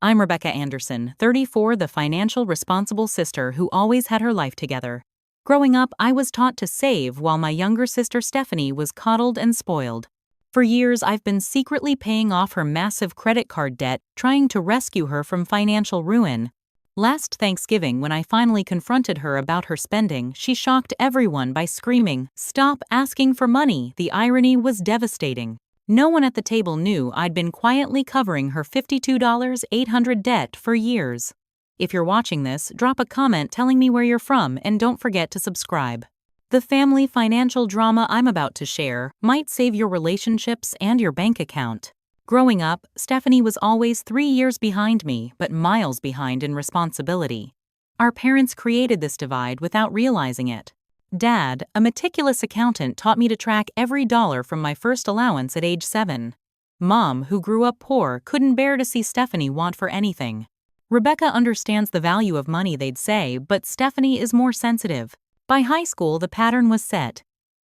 I'm Rebecca Anderson, 34, the financial responsible sister who always had her life together. Growing up, I was taught to save while my younger sister Stephanie was coddled and spoiled. For years, I've been secretly paying off her massive credit card debt, trying to rescue her from financial ruin. Last Thanksgiving, when I finally confronted her about her spending, she shocked everyone by screaming, "Stop asking for money!" The irony was devastating. No one at the table knew I'd been quietly covering her $52,800 debt for years. If you're watching this, drop a comment telling me where you're from and don't forget to subscribe. The family financial drama I'm about to share might save your relationships and your bank account. Growing up, Stephanie was always 3 years behind me, but miles behind in responsibility. Our parents created this divide without realizing it. Dad, a meticulous accountant, taught me to track every dollar from my first allowance at age 7. Mom, who grew up poor, couldn't bear to see Stephanie want for anything. Rebecca understands the value of money, they'd say, but Stephanie is more sensitive. By high school, the pattern was set.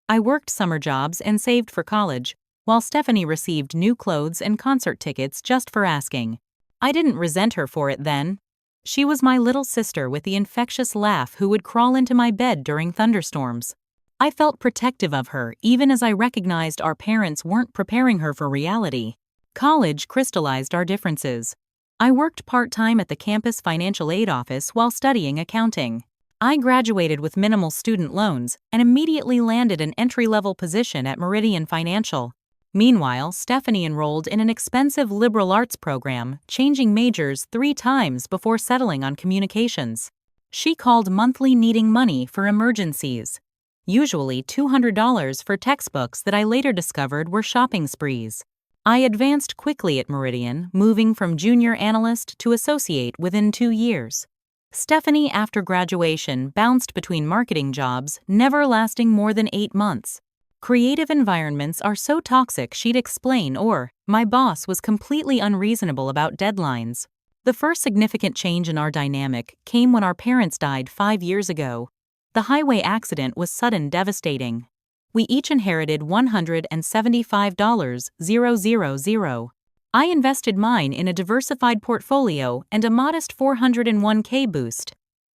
I worked summer jobs and saved for college, while Stephanie received new clothes and concert tickets just for asking. I didn't resent her for it then. She was my little sister with the infectious laugh who would crawl into my bed during thunderstorms. I felt protective of her, even as I recognized our parents weren't preparing her for reality. College crystallized our differences. I worked part-time at the campus financial aid office while studying accounting. I graduated with minimal student loans and immediately landed an entry-level position at Meridian Financial. Meanwhile, Stephanie enrolled in an expensive liberal arts program, changing majors 3 times before settling on communications. She called monthly needing money for emergencies. Usually $200 for textbooks that I later discovered were shopping sprees. I advanced quickly at Meridian, moving from junior analyst to associate within 2 years. Stephanie, after graduation, bounced between marketing jobs, never lasting more than 8 months. Creative environments are so toxic, she'd explain, or, my boss was completely unreasonable about deadlines. The first significant change in our dynamic came when our parents died 5 years ago. The highway accident was sudden, devastating. We each inherited $175,000. I invested mine in a diversified portfolio and a modest 401k boost.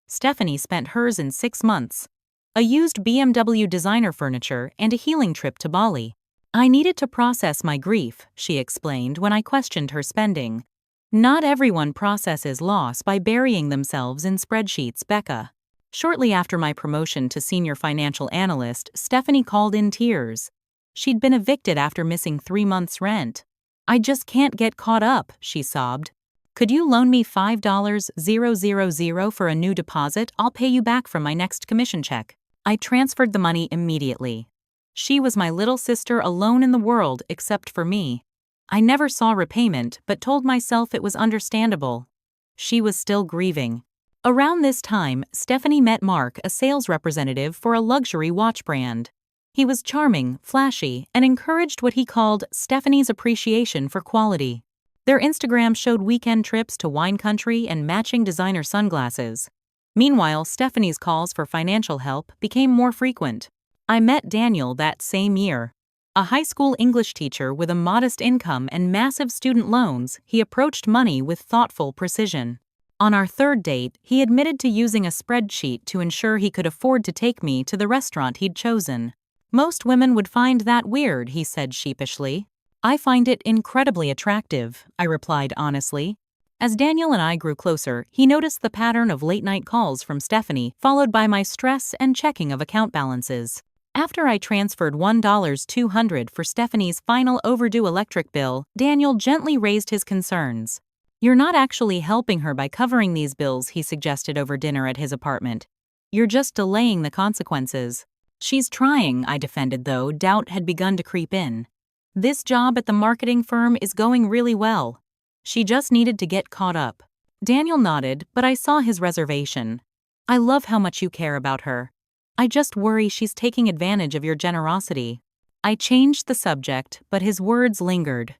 Stephanie spent hers in 6 months. A used BMW designer furniture and a healing trip to Bali. I needed to process my grief, she explained when I questioned her spending. Not everyone processes loss by burying themselves in spreadsheets, Becca. Shortly after my promotion to senior financial analyst, Stephanie called in tears. She'd been evicted after missing 3 months' rent. "I just can't get caught up," she sobbed. "Could you loan me $5,000 for a new deposit? I'll pay you back from my next commission check." I transferred the money immediately. She was my little sister, alone in the world except for me. I never saw repayment, but told myself it was understandable. She was still grieving. Around this time, Stephanie met Mark, a sales representative for a luxury watch brand. He was charming, flashy, and encouraged what he called Stephanie's appreciation for quality. Their Instagram showed weekend trips to wine country and matching designer sunglasses. Meanwhile, Stephanie's calls for financial help became more frequent. I met Daniel that same year. A high school English teacher with a modest income and massive student loans, he approached money with thoughtful precision. On our 3rd date, he admitted to using a spreadsheet to ensure he could afford to take me to the restaurant he'd chosen. "Most women would find that weird," he said sheepishly. "I find it incredibly attractive," I replied honestly. As Daniel and I grew closer, he noticed the pattern of late-night calls from Stephanie, followed by my stress and checking of account balances. After I transferred $1,200 for Stephanie's final overdue electric bill, Daniel gently raised his concerns. "You're not actually helping her by covering these bills," he suggested over dinner at his apartment. "You're just delaying the consequences." "She's trying," I defended, though doubt had begun to creep in. "This job at the marketing firm is going really well. She just needed to get caught up." Daniel nodded, but I saw his reservation. "I love how much you care about her. I just worry she's taking advantage of your generosity." I changed the subject, but his words lingered.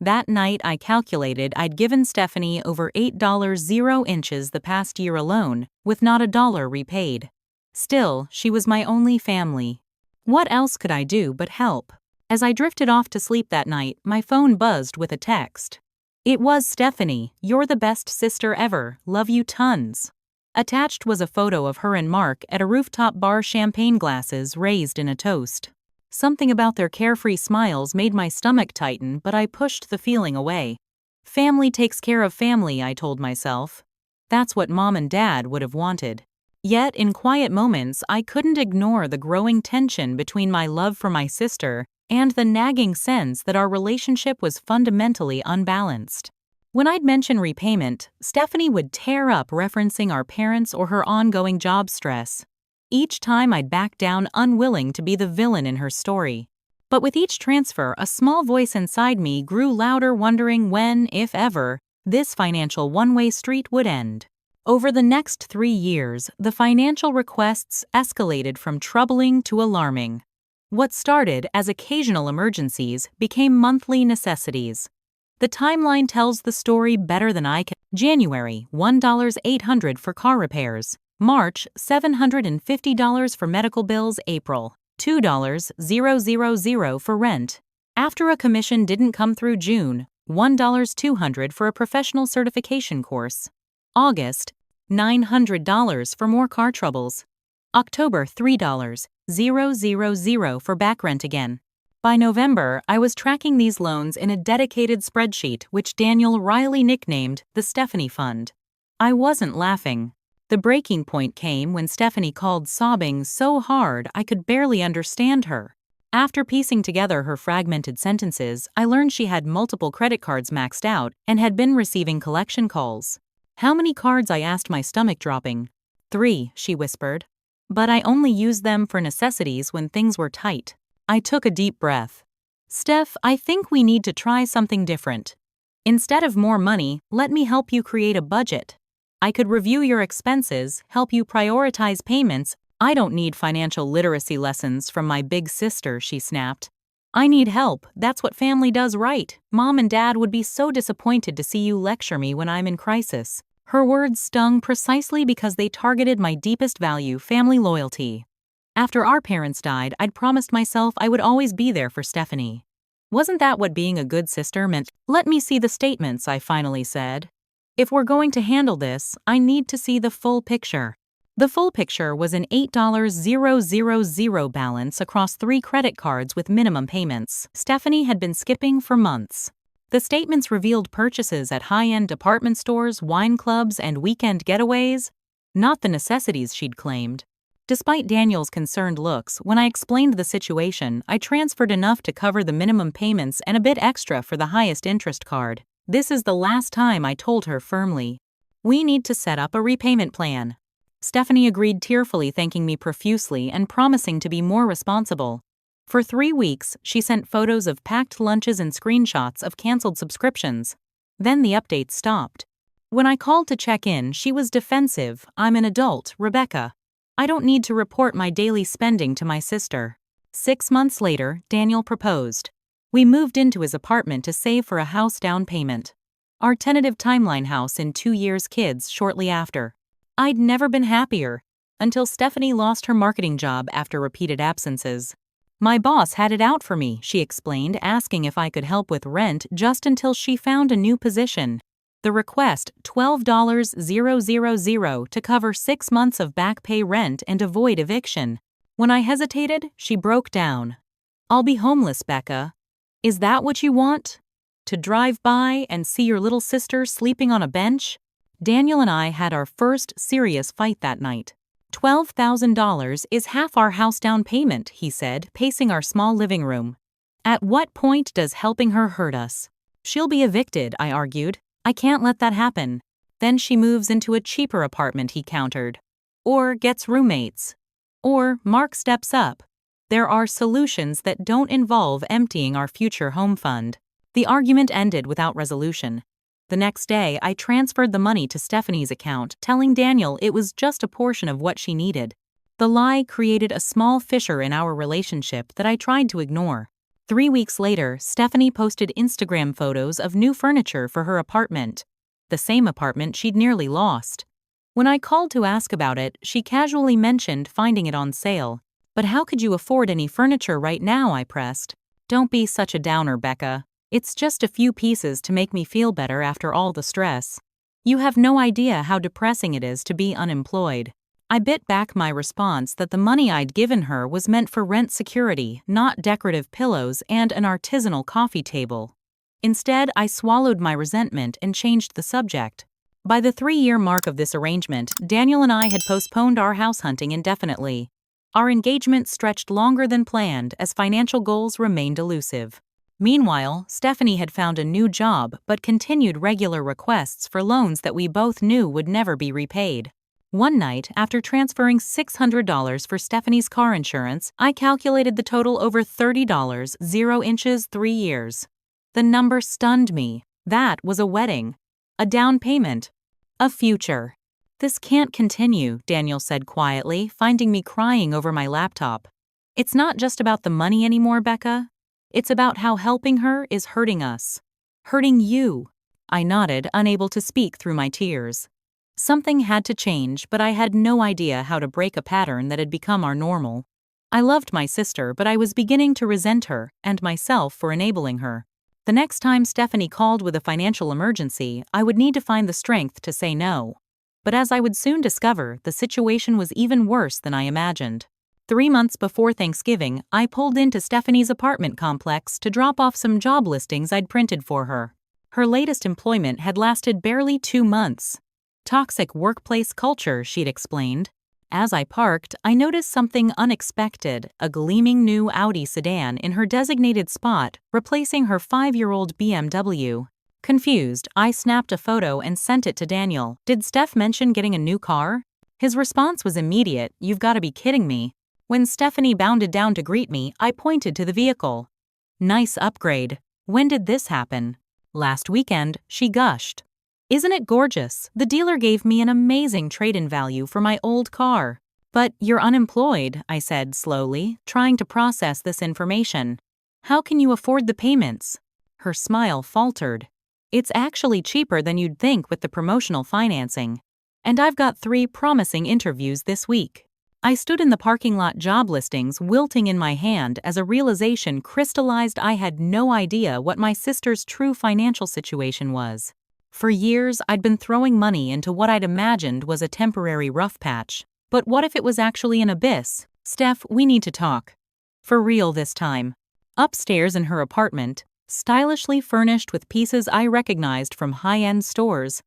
That night, I calculated I'd given Stephanie over $8 the past year alone, with not a dollar repaid. Still, she was my only family. What else could I do but help? As I drifted off to sleep that night, my phone buzzed with a text. It was Stephanie, "You're the best sister ever, love you tons." Attached was a photo of her and Mark at a rooftop bar, champagne glasses raised in a toast. Something about their carefree smiles made my stomach tighten, but I pushed the feeling away. Family takes care of family, I told myself. That's what Mom and Dad would have wanted. Yet, in quiet moments, I couldn't ignore the growing tension between my love for my sister and the nagging sense that our relationship was fundamentally unbalanced. When I'd mention repayment, Stephanie would tear up referencing our parents or her ongoing job stress. Each time I'd back down, unwilling to be the villain in her story. But with each transfer, a small voice inside me grew louder, wondering when, if ever, this financial one-way street would end. Over the next 3 years, the financial requests escalated from troubling to alarming. What started as occasional emergencies became monthly necessities. The timeline tells the story better than I can. January, $1,800 for car repairs. March, $750 for medical bills. April, $2,000 for rent. After a commission didn't come through. June, $1,200 for a professional certification course. August, $900 for more car troubles. October, $3,000 for back rent again. By November, I was tracking these loans in a dedicated spreadsheet which Daniel Riley nicknamed the Stephanie Fund. I wasn't laughing. The breaking point came when Stephanie called, sobbing so hard I could barely understand her. After piecing together her fragmented sentences, I learned she had multiple credit cards maxed out and had been receiving collection calls. "How many cards?" I asked, my stomach dropping. "3, she whispered. "But I only used them for necessities when things were tight." I took a deep breath. "Steph, I think we need to try something different. Instead of more money, let me help you create a budget. I could review your expenses, help you prioritize payments." "I don't need financial literacy lessons from my big sister," she snapped. "I need help. That's what family does, right? Mom and Dad would be so disappointed to see you lecture me when I'm in crisis." Her words stung precisely because they targeted my deepest value, family loyalty. After our parents died, I'd promised myself I would always be there for Stephanie. Wasn't that what being a good sister meant? "Let me see the statements," I finally said. "If we're going to handle this, I need to see the full picture." The full picture was an $8,000 balance across 3 credit cards with minimum payments Stephanie had been skipping for months. The statements revealed purchases at high-end department stores, wine clubs, and weekend getaways, not the necessities she'd claimed. Despite Daniel's concerned looks, when I explained the situation, I transferred enough to cover the minimum payments and a bit extra for the highest interest card. "This is the last time," I told her firmly. "We need to set up a repayment plan." Stephanie agreed tearfully, thanking me profusely and promising to be more responsible. For 3 weeks, she sent photos of packed lunches and screenshots of canceled subscriptions. Then the updates stopped. When I called to check in, she was defensive. "I'm an adult, Rebecca. I don't need to report my daily spending to my sister." 6 months later, Daniel proposed. We moved into his apartment to save for a house down payment. Our tentative timeline: house in 2 years, kids shortly after. I'd never been happier, until Stephanie lost her marketing job after repeated absences. "My boss had it out for me," she explained, asking if I could help with rent just until she found a new position. The request, $12,000 to cover 6 months of back pay rent and avoid eviction. When I hesitated, she broke down. "I'll be homeless, Becca. Is that what you want? To drive by and see your little sister sleeping on a bench?" Daniel and I had our first serious fight that night. $12,000 is half our house down payment, he said, pacing our small living room. "At what point does helping her hurt us?" "She'll be evicted," I argued. "I can't let that happen." "Then she moves into a cheaper apartment," he countered. "Or gets roommates. Or Mark steps up. There are solutions that don't involve emptying our future home fund." The argument ended without resolution. The next day, I transferred the money to Stephanie's account, telling Daniel it was just a portion of what she needed. The lie created a small fissure in our relationship that I tried to ignore. 3 weeks later, Stephanie posted Instagram photos of new furniture for her apartment, the same apartment she'd nearly lost. When I called to ask about it, she casually mentioned finding it on sale. "But how could you afford any furniture right now?" I pressed. "Don't be such a downer, Becca. It's just a few pieces to make me feel better after all the stress. You have no idea how depressing it is to be unemployed. I bit back my response that the money I'd given her was meant for rent security, not decorative pillows and an artisanal coffee table. Instead, I swallowed my resentment and changed the subject. By the 3-year mark of this arrangement, Daniel and I had postponed our house hunting indefinitely. Our engagement stretched longer than planned as financial goals remained elusive. Meanwhile, Stephanie had found a new job but continued regular requests for loans that we both knew would never be repaid. One night, after transferring $600 for Stephanie's car insurance, I calculated the total over $30, 0 inches, 3 years. The number stunned me. That was a wedding. A down payment. A future. This can't continue, Daniel said quietly, finding me crying over my laptop. It's not just about the money anymore, Becca. It's about how helping her is hurting us. Hurting you. I nodded, unable to speak through my tears. Something had to change, but I had no idea how to break a pattern that had become our normal. I loved my sister, but I was beginning to resent her, and myself for enabling her. The next time Stephanie called with a financial emergency, I would need to find the strength to say no. But as I would soon discover, the situation was even worse than I imagined. 3 months before Thanksgiving, I pulled into Stephanie's apartment complex to drop off some job listings I'd printed for her. Her latest employment had lasted barely 2 months. Toxic workplace culture, she'd explained. As I parked, I noticed something unexpected, a gleaming new Audi sedan in her designated spot, replacing her 5-year-old BMW. Confused, I snapped a photo and sent it to Daniel. Did Steph mention getting a new car? His response was immediate, "You've got to be kidding me." When Stephanie bounded down to greet me, I pointed to the vehicle. "Nice upgrade. When did this happen?" "Last weekend," she gushed. "Isn't it gorgeous? The dealer gave me an amazing trade-in value for my old car." "But you're unemployed," I said slowly, trying to process this information. "How can you afford the payments?" Her smile faltered. "It's actually cheaper than you'd think with the promotional financing. And I've got 3 promising interviews this week." I stood in the parking lot job listings, wilting in my hand as a realization crystallized. I had no idea what my sister's true financial situation was. For years, I'd been throwing money into what I'd imagined was a temporary rough patch. But what if it was actually an abyss? "Steph, we need to talk." For real this time. Upstairs in her apartment, stylishly furnished with pieces I recognized from high-end stores,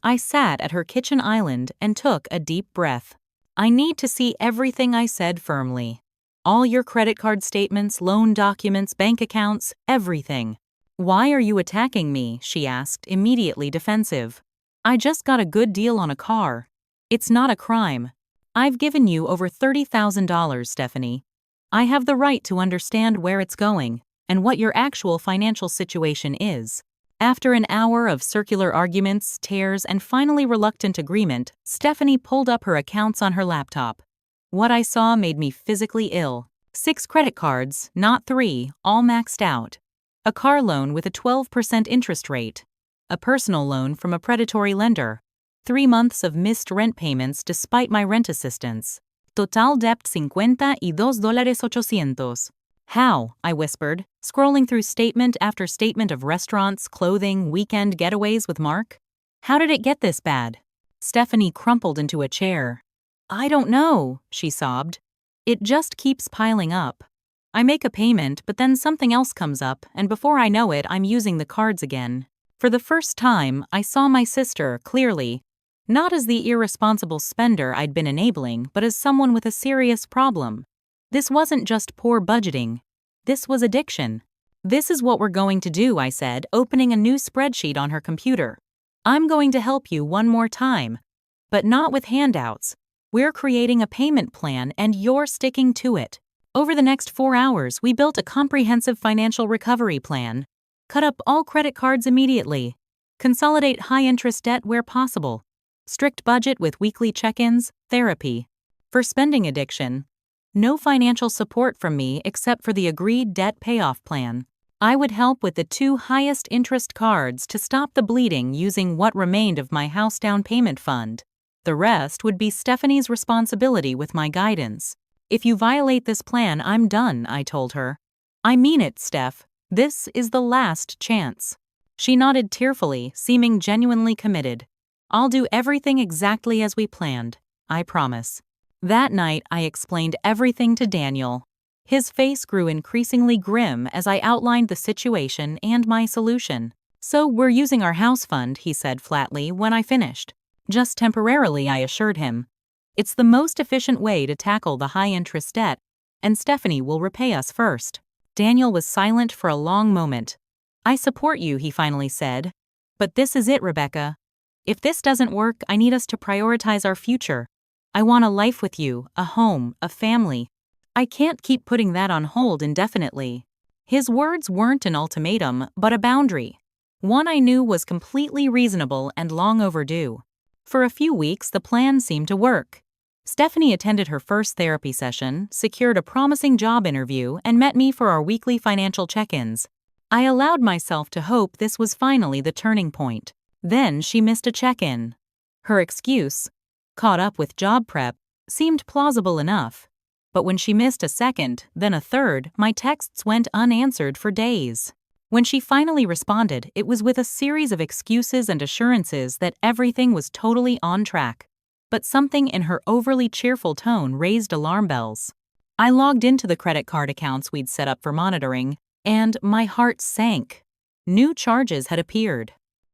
I sat at her kitchen island and took a deep breath. "I need to see everything," I said firmly. "All your credit card statements, loan documents, bank accounts, everything." "Why are you attacking me?" she asked, immediately defensive. "I just got a good deal on a car." "It's not a crime. I've given you over $30,000, Stephanie. I have the right to understand where it's going and what your actual financial situation is." After an hour of circular arguments, tears, and finally reluctant agreement, Stephanie pulled up her accounts on her laptop. What I saw made me physically ill. 6 credit cards, not 3, all maxed out. A car loan with a 12% interest rate. A personal loan from a predatory lender. 3 months of missed rent payments despite my rent assistance. Total debt $52,800. "How?" I whispered, scrolling through statement after statement of restaurants, clothing, weekend getaways with Mark. "How did it get this bad?" Stephanie crumpled into a chair. "I don't know," she sobbed. "It just keeps piling up. I make a payment, but then something else comes up, and before I know it, I'm using the cards again." For the first time, I saw my sister clearly, not as the irresponsible spender I'd been enabling, but as someone with a serious problem. This wasn't just poor budgeting. This was addiction. "This is what we're going to do," I said, opening a new spreadsheet on her computer. "I'm going to help you one more time. But not with handouts. We're creating a payment plan and you're sticking to it." Over the next 4 hours, we built a comprehensive financial recovery plan. Cut up all credit cards immediately. Consolidate high-interest debt where possible. Strict budget with weekly check-ins, therapy. For spending addiction, no financial support from me except for the agreed debt payoff plan. I would help with the 2 highest interest cards to stop the bleeding using what remained of my house down payment fund. The rest would be Stephanie's responsibility with my guidance. "If you violate this plan, I'm done," I told her. "I mean it, Steph. This is the last chance. She nodded tearfully, seeming genuinely committed. I'll do everything exactly as we planned, I promise. That night, I explained everything to Daniel. His face grew increasingly grim as I outlined the situation and my solution. So we're using our house fund, he said flatly when I finished. Just temporarily, I assured him. It's the most efficient way to tackle the high-interest debt, and Stephanie will repay us first. Daniel was silent for a long moment. I support you, he finally said. But this is it, Rebecca. If this doesn't work, I need us to prioritize our future. I want a life with you, a home, a family. I can't keep putting that on hold indefinitely. His words weren't an ultimatum, but a boundary. One I knew was completely reasonable and long overdue. For a few weeks, the plan seemed to work. Stephanie attended her first therapy session, secured a promising job interview, and met me for our weekly financial check-ins. I allowed myself to hope this was finally the turning point. Then she missed a check-in. Her excuse, caught up with job prep, seemed plausible enough. But when she missed a second, then a third, my texts went unanswered for days. When she finally responded, it was with a series of excuses and assurances that everything was totally on track. But something in her overly cheerful tone raised alarm bells. I logged into the credit card accounts we'd set up for monitoring, and my heart sank. New charges had appeared.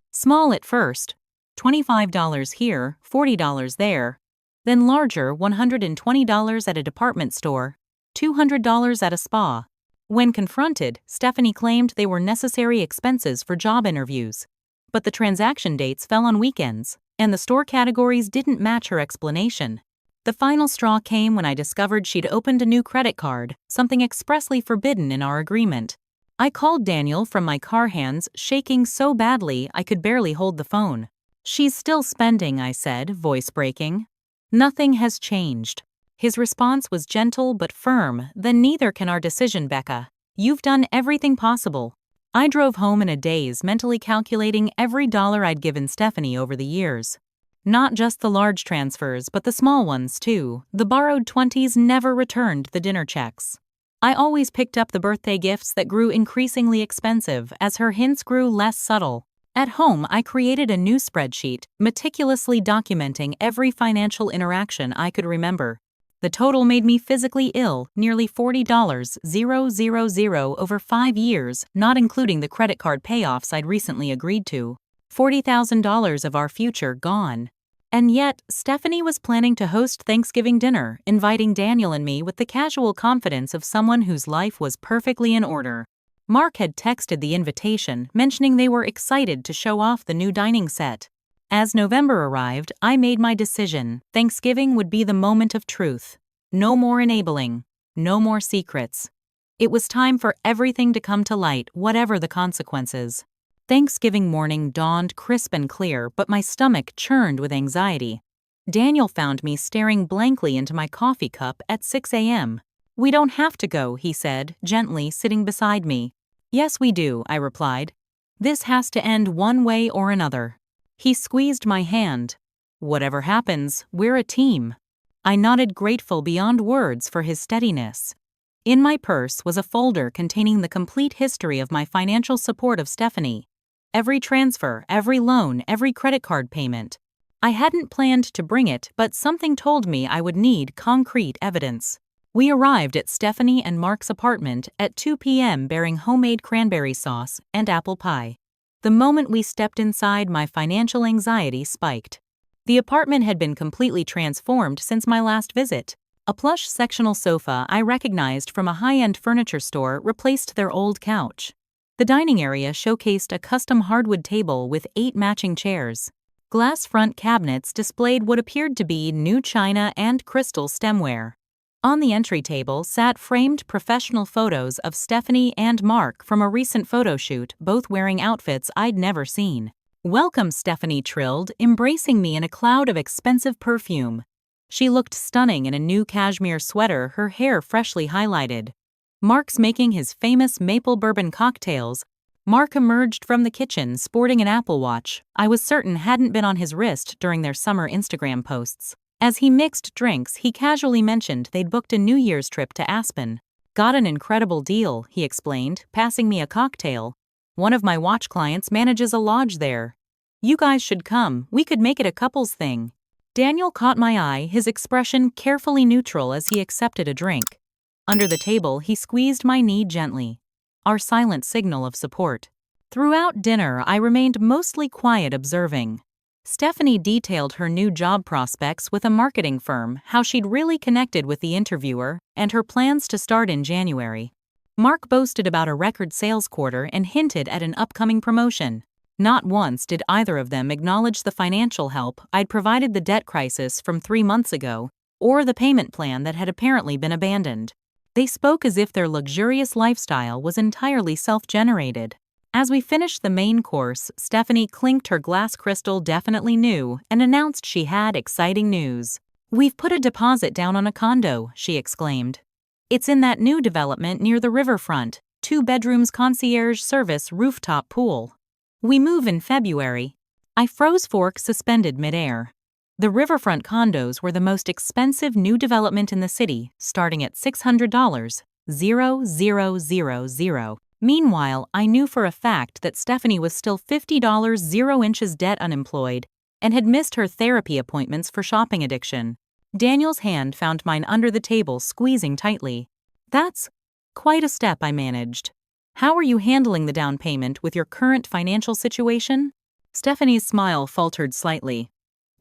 Small at first, $25 here, $40 there. Then larger, $120 at a department store, $200 at a spa. When confronted, Stephanie claimed they were necessary expenses for job interviews. But the transaction dates fell on weekends, and the store categories didn't match her explanation. The final straw came when I discovered she'd opened a new credit card, something expressly forbidden in our agreement. I called Daniel from my car, hands shaking so badly I could barely hold the phone. She's still spending, I said, voice breaking. Nothing has changed. His response was gentle but firm. Then neither can our decision, Becca. You've done everything possible. I drove home in a daze, mentally calculating every dollar I'd given Stephanie over the years. Not just the large transfers, but the small ones too. The borrowed 20s never returned the dinner checks. I always picked up the birthday gifts that grew increasingly expensive as her hints grew less subtle. At home, I created a new spreadsheet, meticulously documenting every financial interaction I could remember. The total made me physically ill, nearly $40,000 over 5 years, not including the credit card payoffs I'd recently agreed to. $40,000 of our future gone. And yet, Stephanie was planning to host Thanksgiving dinner, inviting Daniel and me with the casual confidence of someone whose life was perfectly in order. Mark had texted the invitation, mentioning they were excited to show off the new dining set. As November arrived, I made my decision. Thanksgiving would be the moment of truth. No more enabling. No more secrets. It was time for everything to come to light, whatever the consequences. Thanksgiving morning dawned crisp and clear, but my stomach churned with anxiety. Daniel found me staring blankly into my coffee cup at 6 a.m. "We don't have to go," he said, gently sitting beside me. "Yes, we do," I replied. "This has to end one way or another." He squeezed my hand. "Whatever happens, we're a team." I nodded, grateful beyond words for his steadiness. In my purse was a folder containing the complete history of my financial support of Stephanie. Every transfer, every loan, every credit card payment. I hadn't planned to bring it, but something told me I would need concrete evidence. We arrived at Stephanie and Mark's apartment at 2 p.m. bearing homemade cranberry sauce and apple pie. The moment we stepped inside, my financial anxiety spiked. The apartment had been completely transformed since my last visit. A plush sectional sofa I recognized from a high-end furniture store replaced their old couch. The dining area showcased a custom hardwood table with 8 matching chairs. Glass front cabinets displayed what appeared to be new china and crystal stemware. On the entry table sat framed professional photos of Stephanie and Mark from a recent photo shoot, both wearing outfits I'd never seen. "Welcome," Stephanie trilled, embracing me in a cloud of expensive perfume. She looked stunning in a new cashmere sweater, her hair freshly highlighted. Mark's making his famous maple bourbon cocktails. Mark emerged from the kitchen sporting an Apple Watch I was certain hadn't been on his wrist during their summer Instagram posts. As he mixed drinks, he casually mentioned they'd booked a New Year's trip to Aspen. Got an incredible deal, he explained, passing me a cocktail. One of my watch clients manages a lodge there. You guys should come, we could make it a couples thing. Daniel caught my eye, his expression carefully neutral as he accepted a drink. Under the table, he squeezed my knee gently. Our silent signal of support. Throughout dinner, I remained mostly quiet observing. Stephanie detailed her new job prospects with a marketing firm, how she'd really connected with the interviewer, and her plans to start in January. Mark boasted about a record sales quarter and hinted at an upcoming promotion. Not once did either of them acknowledge the financial help I'd provided the debt crisis from 3 months ago, or the payment plan that had apparently been abandoned. They spoke as if their luxurious lifestyle was entirely self-generated. As we finished the main course, Stephanie clinked her glass crystal definitely new and announced she had exciting news. "We've put a deposit down on a condo," she exclaimed. "It's in that new development near the riverfront, 2 bedrooms concierge service rooftop pool. We move in February." I froze fork suspended midair. The riverfront condos were the most expensive new development in the city, starting at $600. Meanwhile, I knew for a fact that Stephanie was still $50 0 inches debt unemployed and had missed her therapy appointments for shopping addiction. Daniel's hand found mine under the table, squeezing tightly. "That's quite a step," I managed. "How are you handling the down payment with your current financial situation?" Stephanie's smile faltered slightly.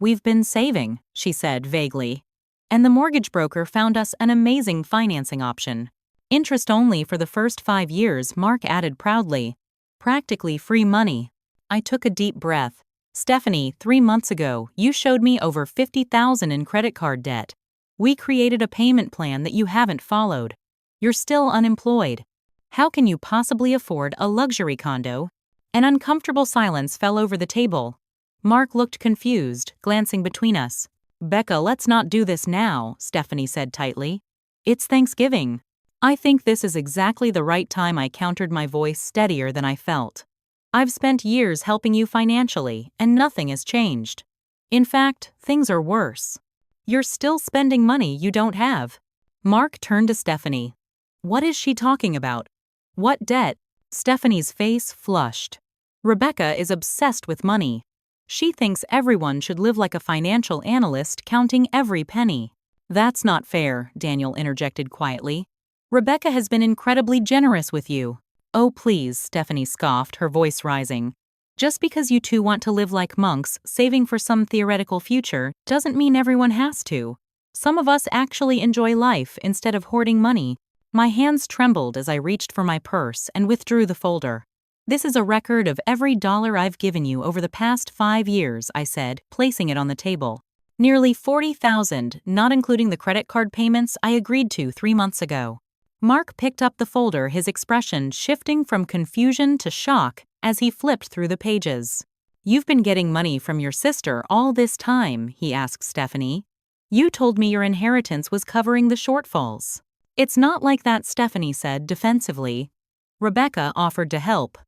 "We've been saving," she said vaguely. "And the mortgage broker found us an amazing financing option. Interest only for the first 5 years," Mark added proudly. "Practically free money." I took a deep breath. "Stephanie, 3 months ago, you showed me over $50,000 in credit card debt. We created a payment plan that you haven't followed. You're still unemployed. How can you possibly afford a luxury condo?" An uncomfortable silence fell over the table. Mark looked confused, glancing between us. "Becca, let's not do this now," Stephanie said tightly. "It's Thanksgiving." I think this is exactly the right time, I countered, my voice steadier than I felt. "I've spent years helping you financially, and nothing has changed. In fact, things are worse. You're still spending money you don't have." Mark turned to Stephanie. "What is she talking about? What debt?" Stephanie's face flushed. "Rebecca is obsessed with money. She thinks everyone should live like a financial analyst, counting every penny." "That's not fair," Daniel interjected quietly. "Rebecca has been incredibly generous with you." "Oh please," Stephanie scoffed, her voice rising. "Just because you two want to live like monks, saving for some theoretical future, doesn't mean everyone has to. Some of us actually enjoy life instead of hoarding money." My hands trembled as I reached for my purse and withdrew the folder. "This is a record of every dollar I've given you over the past 5 years, I said, placing it on the table. "Nearly $40,000, not including the credit card payments I agreed to 3 months ago. Mark picked up the folder, his expression shifting from confusion to shock as he flipped through the pages. "You've been getting money from your sister all this time," he asked Stephanie. "You told me your inheritance was covering the shortfalls." "It's not like that," Stephanie said defensively. "Rebecca offered to help.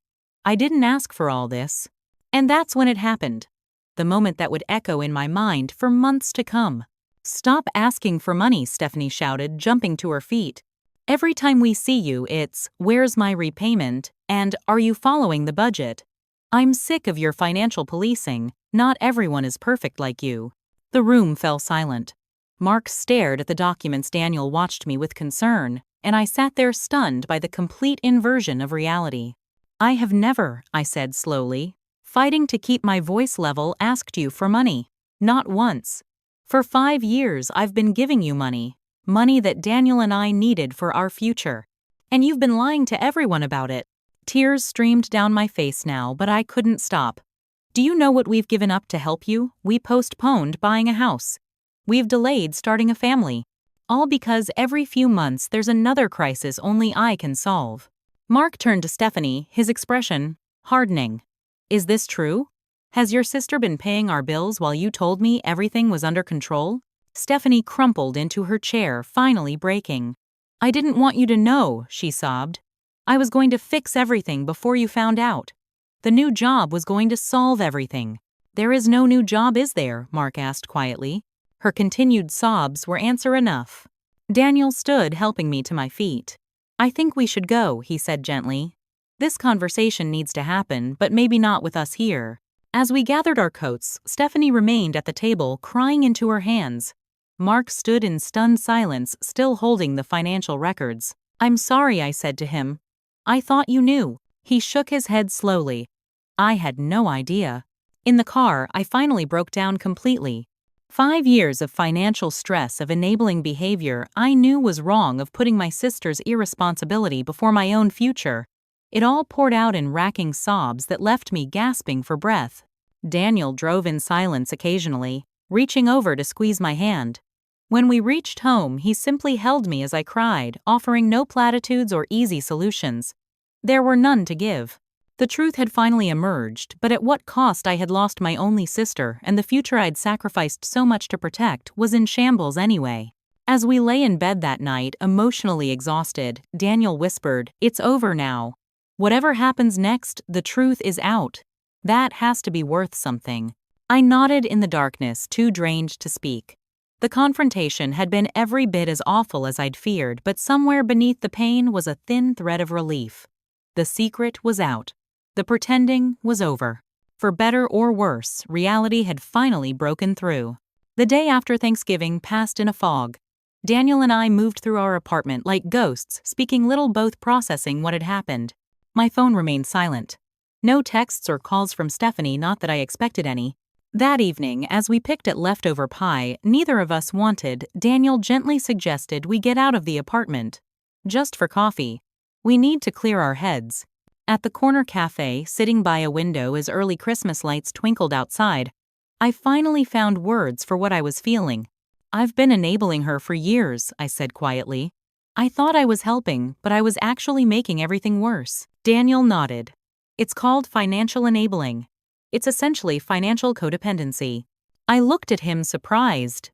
I didn't ask for all this." And that's when it happened. The moment that would echo in my mind for months to come. "Stop asking for money," Stephanie shouted, jumping to her feet. "Every time we see you, it's, 'Where's my repayment?' and 'Are you following the budget?' I'm sick of your financial policing. Not everyone is perfect like you." The room fell silent. Mark stared at the documents. Daniel watched me with concern, and I sat there stunned by the complete inversion of reality. "I have never," I said slowly, "fighting to keep my voice level, asked you for money. Not once. For 5 years I've been giving you money. Money that Daniel and I needed for our future. And you've been lying to everyone about it." Tears streamed down my face now, but I couldn't stop. "Do you know what we've given up to help you? We postponed buying a house. We've delayed starting a family. All because every few months there's another crisis only I can solve." Mark turned to Stephanie, his expression hardening. "Is this true? Has your sister been paying our bills while you told me everything was under control?" Stephanie crumpled into her chair, finally breaking. "I didn't want you to know," she sobbed. "I was going to fix everything before you found out. The new job was going to solve everything." "There is no new job, is there?" Mark asked quietly. Her continued sobs were answer enough. Daniel stood, helping me to my feet. I think we should go, he said gently. This conversation needs to happen, but maybe not with us here. As we gathered our coats, Stephanie remained at the table, crying into her hands. Mark stood in stunned silence, still holding the financial records. I'm sorry, I said to him. I thought you knew. He shook his head slowly. I had no idea. In the car, I finally broke down completely. 5 years of financial stress of enabling behavior I knew was wrong, of putting my sister's irresponsibility before my own future. It all poured out in racking sobs that left me gasping for breath. Daniel drove in silence occasionally, reaching over to squeeze my hand. When we reached home, he simply held me as I cried, offering no platitudes or easy solutions. There were none to give. The truth had finally emerged, but at what cost? I had lost my only sister, and the future I'd sacrificed so much to protect was in shambles anyway. As we lay in bed that night, emotionally exhausted, Daniel whispered, "It's over now. Whatever happens next, the truth is out. That has to be worth something." I nodded in the darkness, too drained to speak. The confrontation had been every bit as awful as I'd feared, but somewhere beneath the pain was a thin thread of relief. The secret was out. The pretending was over. For better or worse, reality had finally broken through. The day after Thanksgiving passed in a fog. Daniel and I moved through our apartment like ghosts, speaking little, both processing what had happened. My phone remained silent. No texts or calls from Stephanie, not that I expected any. That evening, as we picked at leftover pie neither of us wanted, Daniel gently suggested we get out of the apartment. Just for coffee. We need to clear our heads. At the corner cafe, sitting by a window as early Christmas lights twinkled outside, I finally found words for what I was feeling. I've been enabling her for years, I said quietly. I thought I was helping, but I was actually making everything worse. Daniel nodded. It's called financial enabling. It's essentially financial codependency. I looked at him surprised.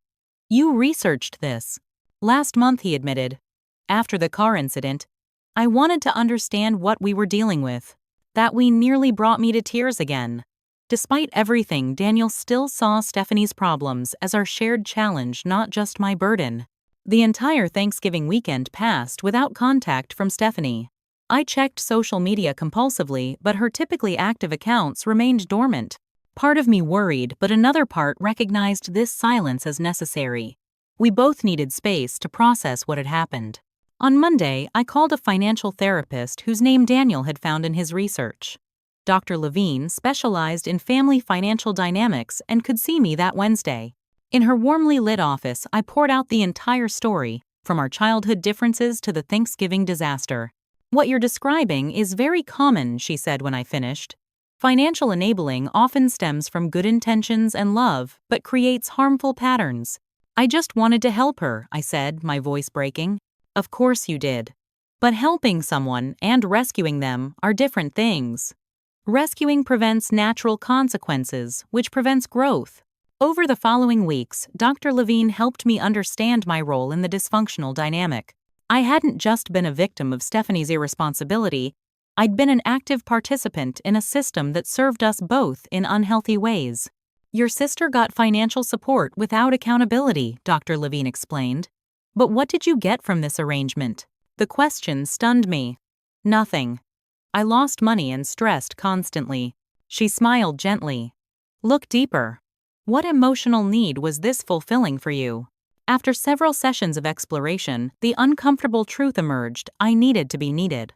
You researched this. Last month, he admitted. After the car incident, I wanted to understand what we were dealing with. That we nearly brought me to tears again. Despite everything, Daniel still saw Stephanie's problems as our shared challenge, not just my burden. The entire Thanksgiving weekend passed without contact from Stephanie. I checked social media compulsively, but her typically active accounts remained dormant. Part of me worried, but another part recognized this silence as necessary. We both needed space to process what had happened. On Monday, I called a financial therapist whose name Daniel had found in his research. Dr. Levine specialized in family financial dynamics and could see me that Wednesday. In her warmly lit office, I poured out the entire story, from our childhood differences to the Thanksgiving disaster. What you're describing is very common, she said when I finished. Financial enabling often stems from good intentions and love, but creates harmful patterns. I just wanted to help her, I said, my voice breaking. Of course you did. But helping someone and rescuing them are different things. Rescuing prevents natural consequences, which prevents growth. Over the following weeks, Dr. Levine helped me understand my role in the dysfunctional dynamic. I hadn't just been a victim of Stephanie's irresponsibility, I'd been an active participant in a system that served us both in unhealthy ways. Your sister got financial support without accountability, Dr. Levine explained. But what did you get from this arrangement? The question stunned me. Nothing. I lost money and stressed constantly. She smiled gently. Look deeper. What emotional need was this fulfilling for you? After several sessions of exploration, the uncomfortable truth emerged: I needed to be needed.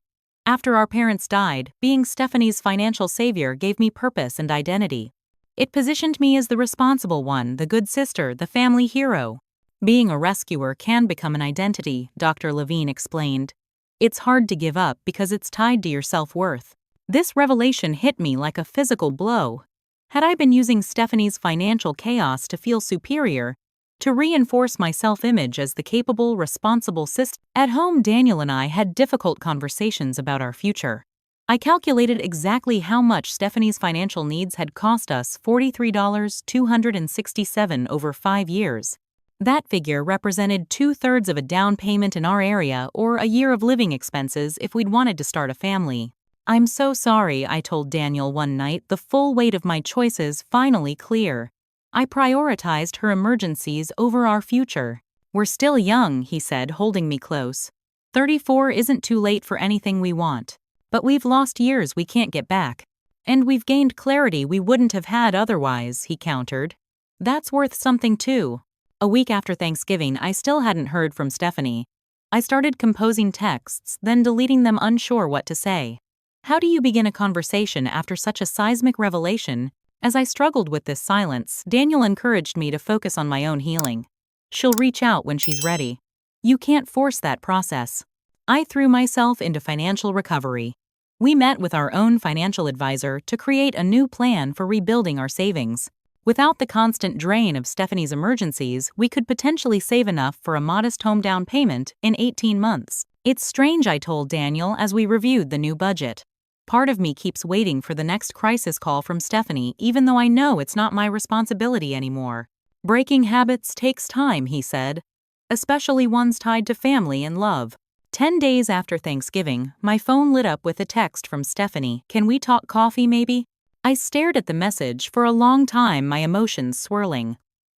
After our parents died, being Stephanie's financial savior gave me purpose and identity. It positioned me as the responsible one, the good sister, the family hero. Being a rescuer can become an identity, Dr. Levine explained. It's hard to give up because it's tied to your self-worth. This revelation hit me like a physical blow. Had I been using Stephanie's financial chaos to feel superior, to reinforce my self-image as the capable, responsible sister? At home, Daniel and I had difficult conversations about our future. I calculated exactly how much Stephanie's financial needs had cost us: $43,267 over 5 years. That figure represented 2/3 of a down payment in our area or a year of living expenses if we'd wanted to start a family. I'm so sorry, I told Daniel one night, the full weight of my choices finally clear. I prioritized her emergencies over our future. We're still young, he said, holding me close. 34 isn't too late for anything we want. But we've lost years we can't get back. And we've gained clarity we wouldn't have had otherwise, he countered. That's worth something too. A week after Thanksgiving, I still hadn't heard from Stephanie. I started composing texts, then deleting them unsure what to say. How do you begin a conversation after such a seismic revelation? As I struggled with this silence, Daniel encouraged me to focus on my own healing. She'll reach out when she's ready. You can't force that process. I threw myself into financial recovery. We met with our own financial advisor to create a new plan for rebuilding our savings. Without the constant drain of Stephanie's emergencies, we could potentially save enough for a modest home down payment in 18 months. It's strange, I told Daniel as we reviewed the new budget. Part of me keeps waiting for the next crisis call from Stephanie, even though I know it's not my responsibility anymore. Breaking habits takes time, he said, especially ones tied to family and love. 10 days after Thanksgiving, my phone lit up with a text from Stephanie. Can we talk coffee maybe? I stared at the message for a long time, my emotions swirling.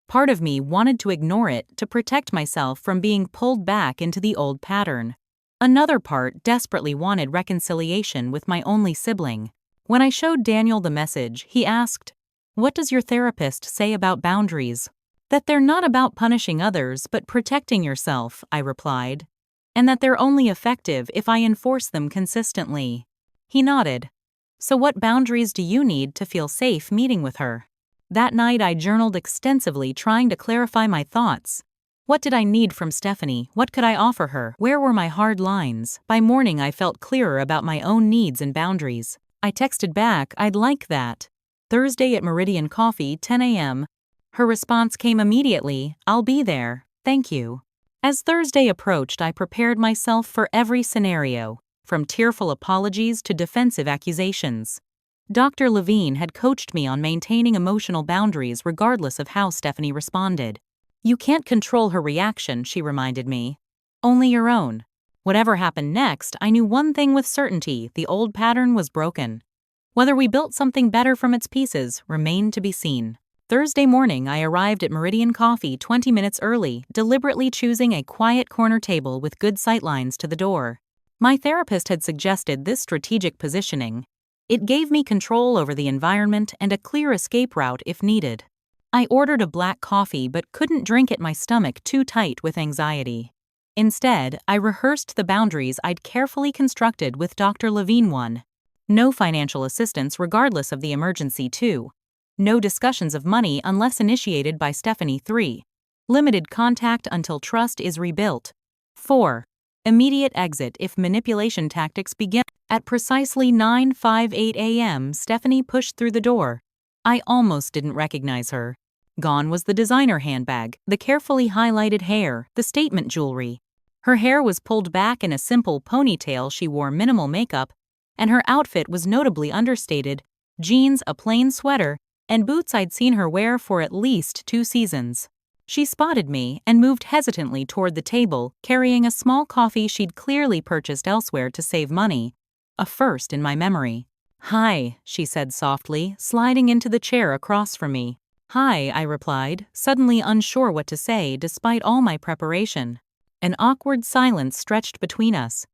Part of me wanted to ignore it to protect myself from being pulled back into the old pattern. Another part desperately wanted reconciliation with my only sibling. When I showed Daniel the message, he asked, "What does your therapist say about boundaries?" "That they're not about punishing others but protecting yourself," I replied. "And that they're only effective if I enforce them consistently." He nodded. "So what boundaries do you need to feel safe meeting with her?" That night I journaled extensively, trying to clarify my thoughts. What did I need from Stephanie? What could I offer her? Where were my hard lines? By morning I felt clearer about my own needs and boundaries. I texted back, "I'd like that." Thursday at Meridian Coffee, 10 a.m. Her response came immediately, "I'll be there. Thank you." As Thursday approached, I prepared myself for every scenario, from tearful apologies to defensive accusations. Dr. Levine had coached me on maintaining emotional boundaries regardless of how Stephanie responded. "You can't control her reaction," she reminded me. "Only your own." Whatever happened next, I knew one thing with certainty: the old pattern was broken. Whether we built something better from its pieces remained to be seen. Thursday morning, I arrived at Meridian Coffee 20 minutes early, deliberately choosing a quiet corner table with good sightlines to the door. My therapist had suggested this strategic positioning. It gave me control over the environment and a clear escape route if needed. I ordered a black coffee but couldn't drink it, my stomach too tight with anxiety. Instead, I rehearsed the boundaries I'd carefully constructed with Dr. Levine. 1. No financial assistance regardless of the emergency. 2. No discussions of money unless initiated by Stephanie. 3. Limited contact until trust is rebuilt. 4. Immediate exit if manipulation tactics begin. At precisely 9:58 a.m., Stephanie pushed through the door. I almost didn't recognize her. Gone was the designer handbag, the carefully highlighted hair, the statement jewelry. Her hair was pulled back in a simple ponytail, she wore minimal makeup, and her outfit was notably understated: jeans, a plain sweater, and boots I'd seen her wear for at least 2 seasons. She spotted me and moved hesitantly toward the table, carrying a small coffee she'd clearly purchased elsewhere to save money. A first in my memory. "Hi," she said softly, sliding into the chair across from me. "Hi," I replied, suddenly unsure what to say despite all my preparation. An awkward silence stretched between us.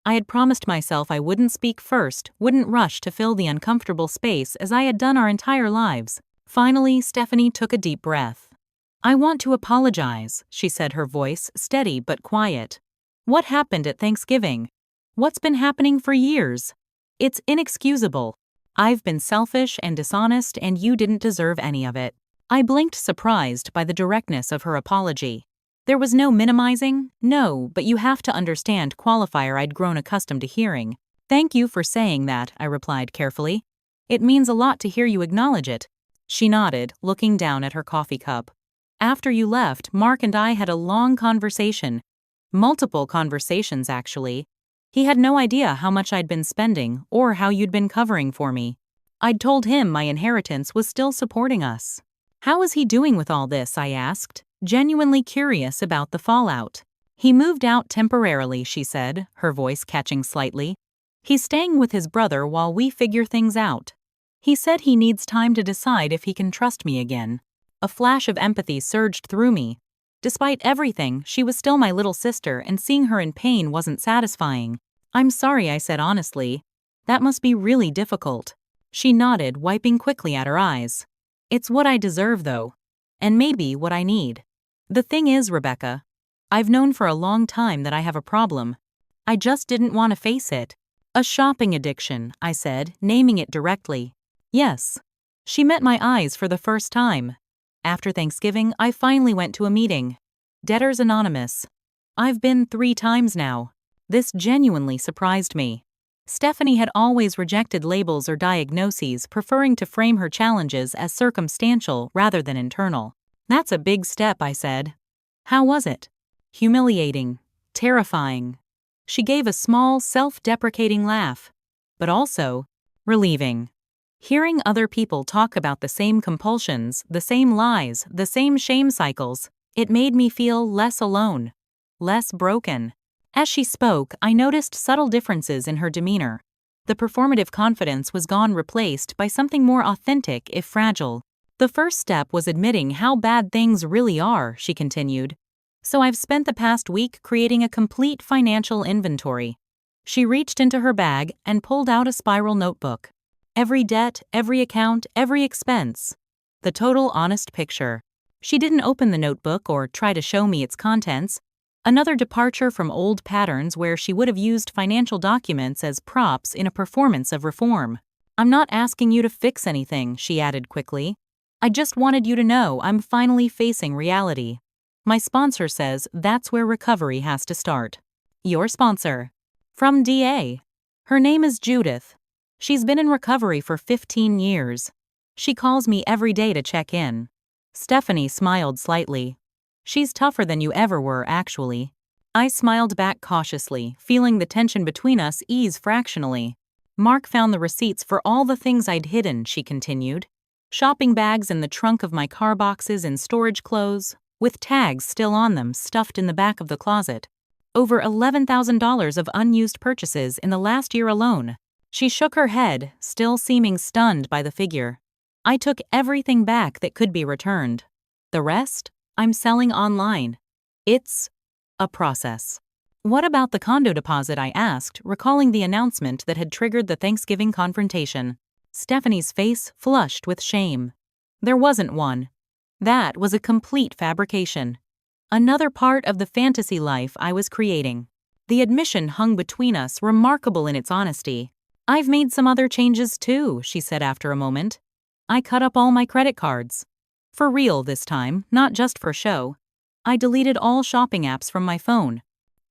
I had promised myself I wouldn't speak first, wouldn't rush to fill the uncomfortable space as I had done our entire lives. Finally, Stephanie took a deep breath. "I want to apologize," she said, her voice steady but quiet. "What happened at Thanksgiving? What's been happening for years? It's inexcusable. I've been selfish and dishonest, and you didn't deserve any of it." I blinked, surprised by the directness of her apology. There was no minimizing, no, but you have to understand qualifier I'd grown accustomed to hearing. "Thank you for saying that," I replied carefully. "It means a lot to hear you acknowledge it." She nodded, looking down at her coffee cup. "After you left, Mark and I had a long conversation. Multiple conversations, actually. He had no idea how much I'd been spending or how you'd been covering for me. I'd told him my inheritance was still supporting us." "How is he doing with all this?" I asked, genuinely curious about the fallout. "He moved out temporarily," she said, her voice catching slightly. "He's staying with his brother while we figure things out. He said he needs time to decide if he can trust me again." A flash of empathy surged through me. Despite everything, she was still my little sister, and seeing her in pain wasn't satisfying. "I'm sorry," I said honestly. "That must be really difficult." She nodded, wiping quickly at her eyes. "It's what I deserve, though. And maybe what I need. The thing is, Rebecca, I've known for a long time that I have a problem. I just didn't want to face it." "A shopping addiction," I said, naming it directly. "Yes." She met my eyes for the first time. "After Thanksgiving, I finally went to a meeting. Debtors Anonymous. I've been 3 times now." This genuinely surprised me. Stephanie had always rejected labels or diagnoses, preferring to frame her challenges as circumstantial rather than internal. "That's a big step," I said. "How was it?" "Humiliating. Terrifying." She gave a small, self-deprecating laugh. "But also relieving." Hearing other people talk about the same compulsions, the same lies, the same shame cycles, it made me feel less alone, less broken. As she spoke, I noticed subtle differences in her demeanor. The performative confidence was gone, replaced by something more authentic, if fragile. "The first step was admitting how bad things really are," she continued. "So I've spent the past week creating a complete financial inventory." She reached into her bag and pulled out a spiral notebook. Every debt, every account, every expense. The total honest picture. She didn't open the notebook or try to show me its contents. Another departure from old patterns where she would have used financial documents as props in a performance of reform. "I'm not asking you to fix anything," she added quickly. "I just wanted you to know I'm finally facing reality. My sponsor says that's where recovery has to start." "Your sponsor?" "From DA. Her name is Judith. She's been in recovery for 15 years. She calls me every day to check in." Stephanie smiled slightly. "She's tougher than you ever were, actually." I smiled back cautiously, feeling the tension between us ease fractionally. "Mark found the receipts for all the things I'd hidden," she continued. "Shopping bags in the trunk of my car, boxes and storage clothes, with tags still on them stuffed in the back of the closet. Over $11,000 of unused purchases in the last year alone." She shook her head, still seeming stunned by the figure. "I took everything back that could be returned. The rest, I'm selling online. It's a process." "What about the condo deposit?" I asked, recalling the announcement that had triggered the Thanksgiving confrontation. Stephanie's face flushed with shame. "There wasn't one. That was a complete fabrication. Another part of the fantasy life I was creating." The admission hung between us, remarkable in its honesty. "I've made some other changes too," she said after a moment. "I cut up all my credit cards. For real this time, not just for show. I deleted all shopping apps from my phone.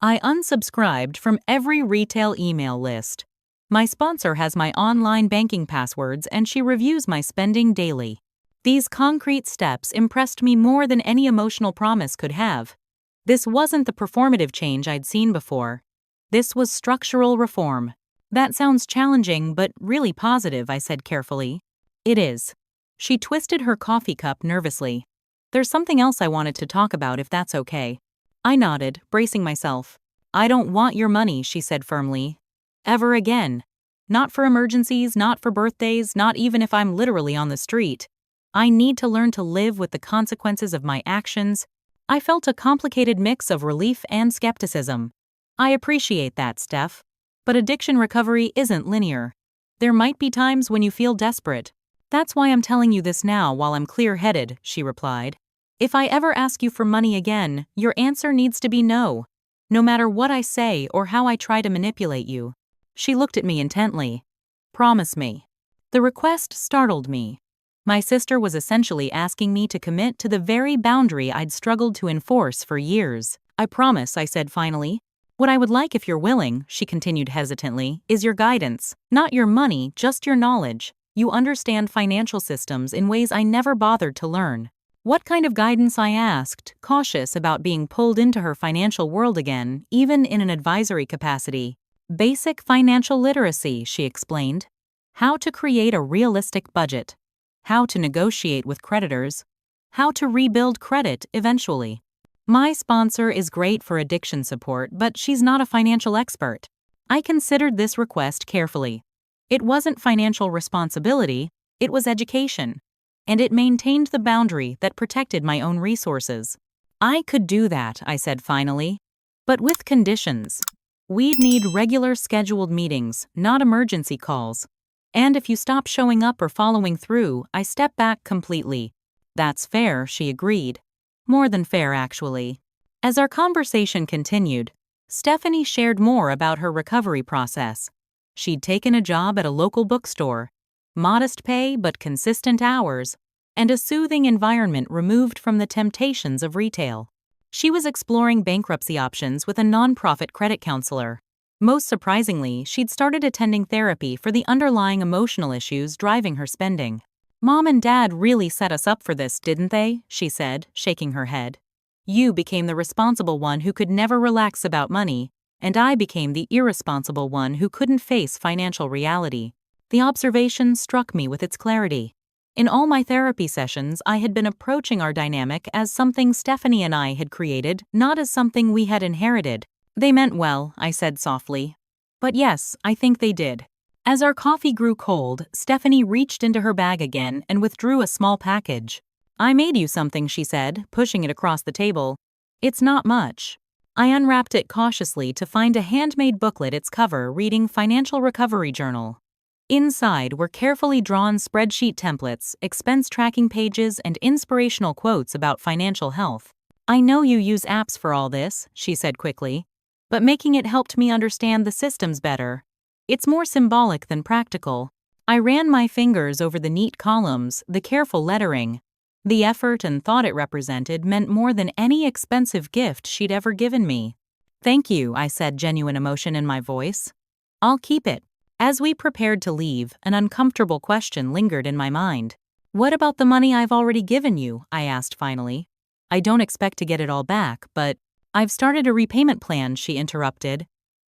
I unsubscribed from every retail email list. My sponsor has my online banking passwords and she reviews my spending daily." These concrete steps impressed me more than any emotional promise could have. This wasn't the performative change I'd seen before. This was structural reform. "That sounds challenging but really positive," I said carefully. "It is." She twisted her coffee cup nervously. "There's something else I wanted to talk about, if that's okay." I nodded, bracing myself. "I don't want your money," she said firmly. "Ever again. Not for emergencies, not for birthdays, not even if I'm literally on the street. I need to learn to live with the consequences of my actions." I felt a complicated mix of relief and skepticism. "I appreciate that, Steph. But addiction recovery isn't linear. There might be times when you feel desperate. That's why I'm telling you this now while I'm clear-headed," she replied. "If I ever ask you for money again, your answer needs to be no. No matter what I say or how I try to manipulate you." She looked at me intently. "Promise me." The request startled me. My sister was essentially asking me to commit to the very boundary I'd struggled to enforce for years. "I promise," I said finally. "What I would like, if you're willing," she continued hesitantly, "is your guidance. Not your money, just your knowledge. You understand financial systems in ways I never bothered to learn." "What kind of guidance?" I asked, cautious about being pulled into her financial world again, even in an advisory capacity. "Basic financial literacy," she explained. "How to create a realistic budget. How to negotiate with creditors. How to rebuild credit eventually." My sponsor is great for addiction support, but she's not a financial expert. I considered this request carefully. It wasn't financial responsibility, it was education. And it maintained the boundary that protected my own resources. I could do that, I said finally. But with conditions. We'd need regular scheduled meetings, not emergency calls. And if you stop showing up or following through, I step back completely. That's fair, she agreed. More than fair, actually. As our conversation continued, Stephanie shared more about her recovery process. She'd taken a job at a local bookstore, modest pay but consistent hours, and a soothing environment removed from the temptations of retail. She was exploring bankruptcy options with a nonprofit credit counselor. Most surprisingly, she'd started attending therapy for the underlying emotional issues driving her spending. "Mom and Dad really set us up for this, didn't they?" she said, shaking her head. "You became the responsible one who could never relax about money, and I became the irresponsible one who couldn't face financial reality." The observation struck me with its clarity. In all my therapy sessions, I had been approaching our dynamic as something Stephanie and I had created, not as something we had inherited. "They meant well," I said softly. "But yes, I think they did." As our coffee grew cold, Stephanie reached into her bag again and withdrew a small package. "I made you something," she said, pushing it across the table. "It's not much." I unwrapped it cautiously to find a handmade booklet, its cover reading Financial Recovery Journal. Inside were carefully drawn spreadsheet templates, expense tracking pages, and inspirational quotes about financial health. "I know you use apps for all this," she said quickly, "but making it helped me understand the systems better. It's more symbolic than practical." I ran my fingers over the neat columns, the careful lettering. The effort and thought it represented meant more than any expensive gift she'd ever given me. "Thank you," I said, genuine emotion in my voice. "I'll keep it." As we prepared to leave, an uncomfortable question lingered in my mind. "What about the money I've already given you?" I asked finally. "I don't expect to get it all back, but—" "I've started a repayment plan," she interrupted.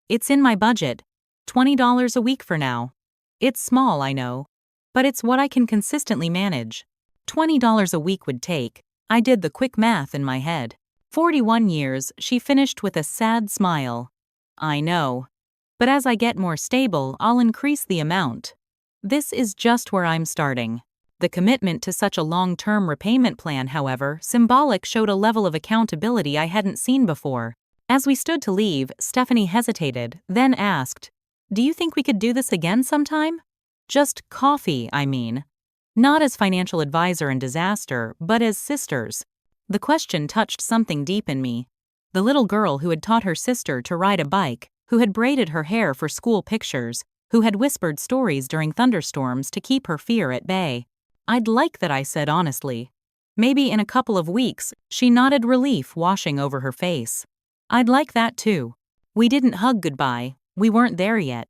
"It's in my budget. $20 a week for now. It's small, I know, but it's what I can consistently manage." $20 a week would take. I did the quick math in my head. 41 years, she finished with a sad smile. "I know. But as I get more stable, I'll increase the amount." This is just where I'm starting. The commitment to such a long-term repayment plan, however, symbolic, showed a level of accountability I hadn't seen before. As we stood to leave, Stephanie hesitated, then asked, "Do you think we could do this again sometime?" "Just coffee, I mean. Not as financial advisor in disaster, but as sisters." The question touched something deep in me. The little girl who had taught her sister to ride a bike, who had braided her hair for school pictures, who had whispered stories during thunderstorms to keep her fear at bay. "I'd like that," I said honestly. "Maybe in a couple of weeks," she nodded, relief washing over her face. "I'd like that too." We didn't hug goodbye, we weren't there yet.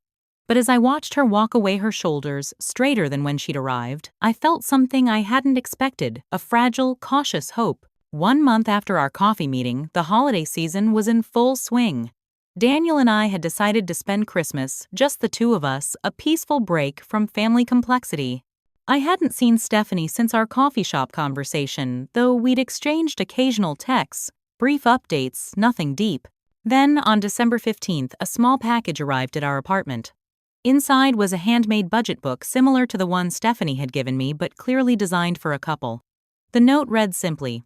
But as I watched her walk away, her shoulders straighter than when she'd arrived, I felt something I hadn't expected, a fragile, cautious hope. 1 month after our coffee meeting, the holiday season was in full swing. Daniel and I had decided to spend Christmas, just the two of us, a peaceful break from family complexity. I hadn't seen Stephanie since our coffee shop conversation, though we'd exchanged occasional texts, brief updates, nothing deep. Then, on December 15th, a small package arrived at our apartment. Inside was a handmade budget book similar to the one Stephanie had given me, but clearly designed for a couple. The note read simply,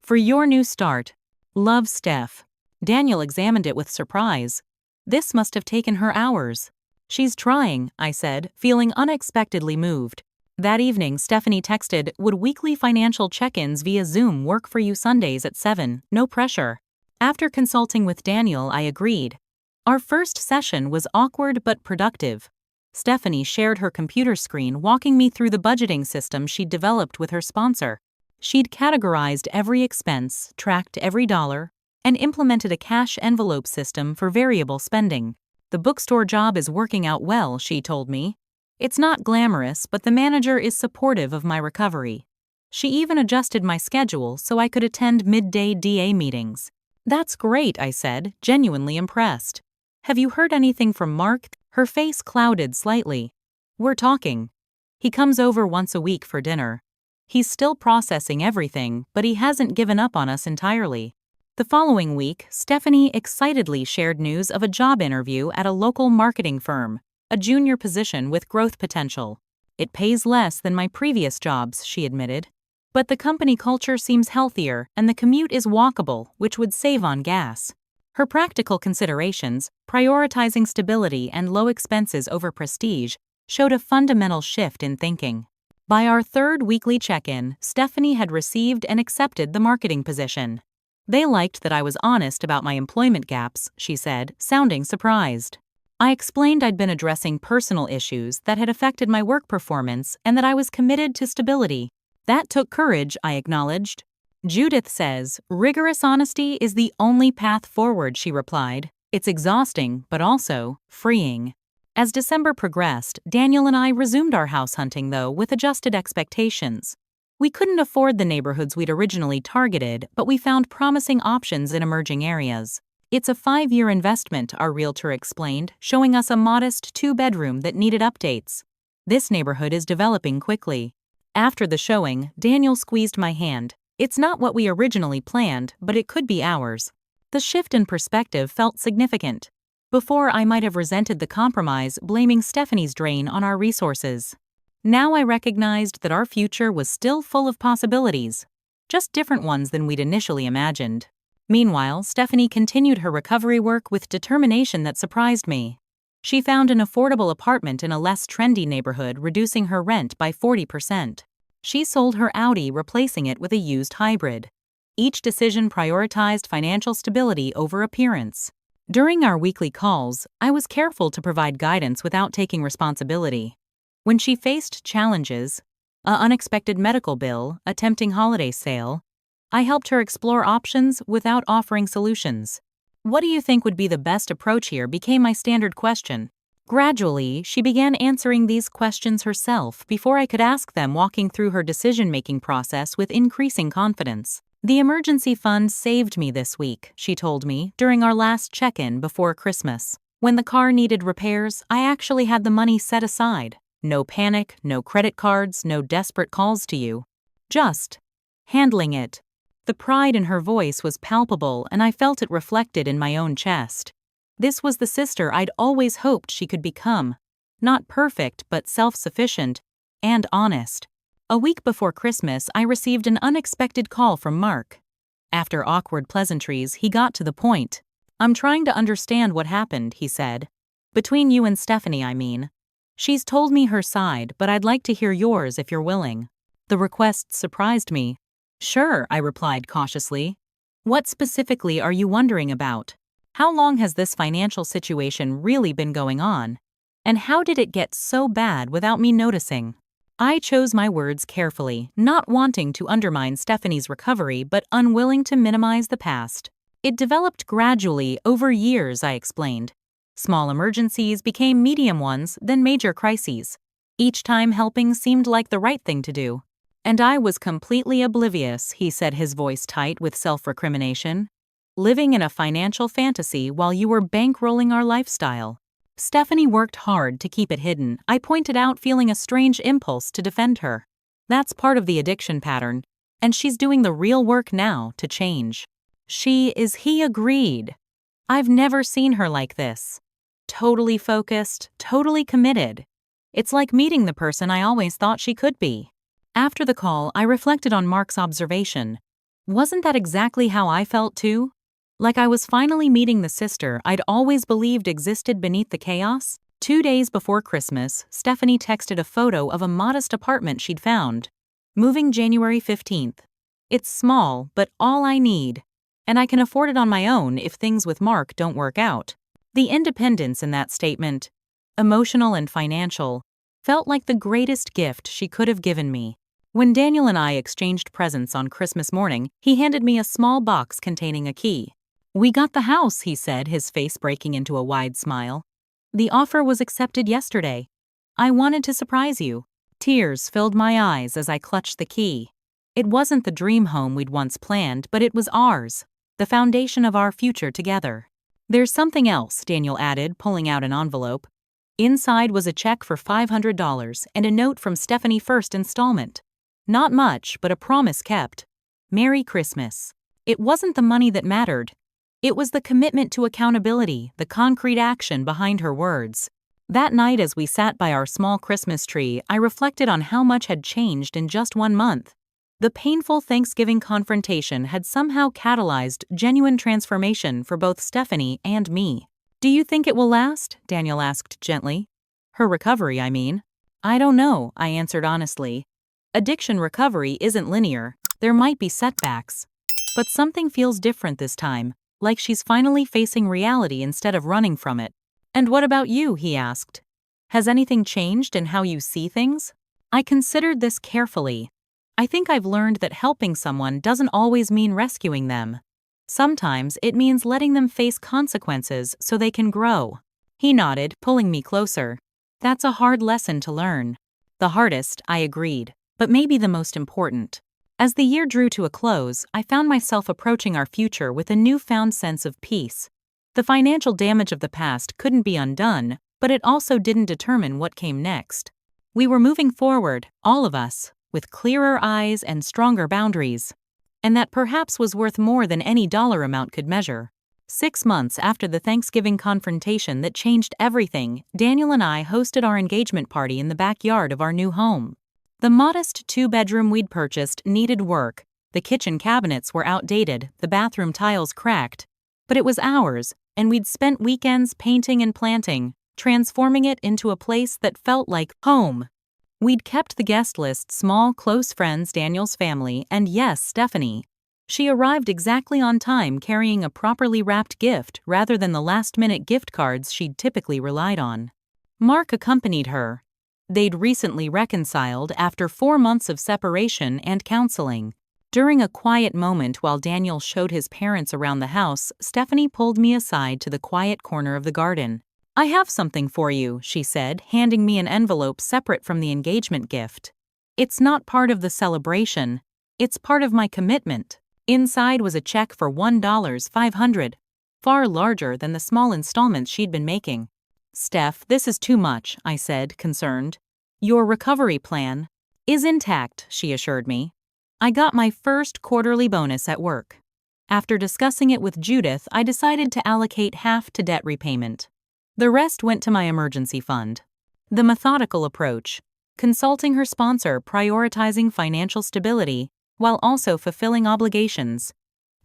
"For your new start. Love, Steph." Daniel examined it with surprise. This must have taken her hours. "She's trying," I said, feeling unexpectedly moved. That evening, Stephanie texted, "Would weekly financial check-ins via Zoom work for you Sundays at 7? No pressure." After consulting with Daniel, I agreed. Our first session was awkward but productive. Stephanie shared her computer screen, walking me through the budgeting system she'd developed with her sponsor. She'd categorized every expense, tracked every dollar, and implemented a cash envelope system for variable spending. "The bookstore job is working out well," she told me. "It's not glamorous, but the manager is supportive of my recovery." She even adjusted my schedule so I could attend midday DA meetings. "That's great," I said, genuinely impressed. "Have you heard anything from Mark?" Her face clouded slightly. "We're talking. He comes over once a week for dinner. He's still processing everything, but he hasn't given up on us entirely." The following week, Stephanie excitedly shared news of a job interview at a local marketing firm, a junior position with growth potential. "It pays less than my previous jobs," she admitted. But the company culture seems healthier and the commute is walkable, which would save on gas. Her practical considerations, prioritizing stability and low expenses over prestige, showed a fundamental shift in thinking. By our third weekly check-in, Stephanie had received and accepted the marketing position. They liked that I was honest about my employment gaps, she said, sounding surprised. I explained I'd been addressing personal issues that had affected my work performance and that I was committed to stability. That took courage, I acknowledged. Judith says, rigorous honesty is the only path forward, she replied. It's exhausting, but also freeing. As December progressed, Daniel and I resumed our house hunting, though, with adjusted expectations. We couldn't afford the neighborhoods we'd originally targeted, but we found promising options in emerging areas. It's a 5-year investment, our realtor explained, showing us a modest 2-bedroom that needed updates. This neighborhood is developing quickly. After the showing, Daniel squeezed my hand. It's not what we originally planned, but it could be ours. The shift in perspective felt significant. Before, I might have resented the compromise, blaming Stephanie's drain on our resources. Now I recognized that our future was still full of possibilities, just different ones than we'd initially imagined. Meanwhile, Stephanie continued her recovery work with determination that surprised me. She found an affordable apartment in a less trendy neighborhood, reducing her rent by 40%. She sold her Audi, replacing it with a used hybrid. Each decision prioritized financial stability over appearance. During our weekly calls, I was careful to provide guidance without taking responsibility. When she faced challenges, an unexpected medical bill, a tempting holiday sale, I helped her explore options without offering solutions. What do you think would be the best approach here became my standard question. Gradually, she began answering these questions herself before I could ask them, walking through her decision-making process with increasing confidence. The emergency fund saved me this week, she told me, during our last check-in before Christmas. When the car needed repairs, I actually had the money set aside. No panic, no credit cards, no desperate calls to you. Just handling it. The pride in her voice was palpable, and I felt it reflected in my own chest. This was the sister I'd always hoped she could become. Not perfect, but self-sufficient and honest. A week before Christmas, I received an unexpected call from Mark. After awkward pleasantries, he got to the point. I'm trying to understand what happened, he said. Between you and Stephanie, I mean. She's told me her side, but I'd like to hear yours if you're willing. The request surprised me. Sure, I replied cautiously. What specifically are you wondering about? How long has this financial situation really been going on? And how did it get so bad without me noticing? I chose my words carefully, not wanting to undermine Stephanie's recovery but unwilling to minimize the past. It developed gradually over years, I explained. Small emergencies became medium ones, then major crises. Each time helping seemed like the right thing to do. And I was completely oblivious, he said, his voice tight with self-recrimination. Living in a financial fantasy while you were bankrolling our lifestyle. Stephanie worked hard to keep it hidden, I pointed out, feeling a strange impulse to defend her. That's part of the addiction pattern, and she's doing the real work now to change. He agreed. I've never seen her like this. Totally focused, totally committed. It's like meeting the person I always thought she could be. After the call, I reflected on Mark's observation. Wasn't that exactly how I felt too? Like I was finally meeting the sister I'd always believed existed beneath the chaos? 2 days before Christmas, Stephanie texted a photo of a modest apartment she'd found. Moving January 15th. It's small, but all I need. And I can afford it on my own if things with Mark don't work out. The independence in that statement, emotional and financial, felt like the greatest gift she could have given me. When Daniel and I exchanged presents on Christmas morning, he handed me a small box containing a key. We got the house, he said, his face breaking into a wide smile. The offer was accepted yesterday. I wanted to surprise you. Tears filled my eyes as I clutched the key. It wasn't the dream home we'd once planned, but it was ours, the foundation of our future together. There's something else, Daniel added, pulling out an envelope. Inside was a check for $500 and a note from Stephanie, first installment. Not much, but a promise kept. Merry Christmas. It wasn't the money that mattered. It was the commitment to accountability, the concrete action behind her words. That night, as we sat by our small Christmas tree, I reflected on how much had changed in just 1 month. The painful Thanksgiving confrontation had somehow catalyzed genuine transformation for both Stephanie and me. "Do you think it will last?" Daniel asked gently. "Her recovery, I mean." "I don't know," I answered honestly. Addiction recovery isn't linear. There might be setbacks. But something feels different this time, like she's finally facing reality instead of running from it. "And what about you?" he asked. "Has anything changed in how you see things?" I considered this carefully. I think I've learned that helping someone doesn't always mean rescuing them. Sometimes it means letting them face consequences so they can grow. He nodded, pulling me closer. "That's a hard lesson to learn." "The hardest," I agreed, "but maybe the most important." As the year drew to a close, I found myself approaching our future with a newfound sense of peace. The financial damage of the past couldn't be undone, but it also didn't determine what came next. We were moving forward, all of us, with clearer eyes and stronger boundaries. And that perhaps was worth more than any dollar amount could measure. 6 months after the Thanksgiving confrontation that changed everything, Daniel and I hosted our engagement party in the backyard of our new home. The modest 2-bedroom we'd purchased needed work. The kitchen cabinets were outdated, the bathroom tiles cracked. But it was ours, and we'd spent weekends painting and planting, transforming it into a place that felt like home. We'd kept the guest list small, close friends, Daniel's family, and yes, Stephanie. She arrived exactly on time, carrying a properly wrapped gift rather than the last-minute gift cards she'd typically relied on. Mark accompanied her. They'd recently reconciled after 4 months of separation and counseling. During a quiet moment while Daniel showed his parents around the house, Stephanie pulled me aside to the quiet corner of the garden. "I have something for you," she said, handing me an envelope separate from the engagement gift. "It's not part of the celebration. It's part of my commitment." Inside was a check for $1,500, far larger than the small installments she'd been making. "Steph, this is too much," I said, concerned. "Your recovery plan is intact," she assured me. I got my first quarterly bonus at work. After discussing it with Judith, I decided to allocate half to debt repayment. The rest went to my emergency fund. The methodical approach, consulting her sponsor, prioritizing financial stability while also fulfilling obligations,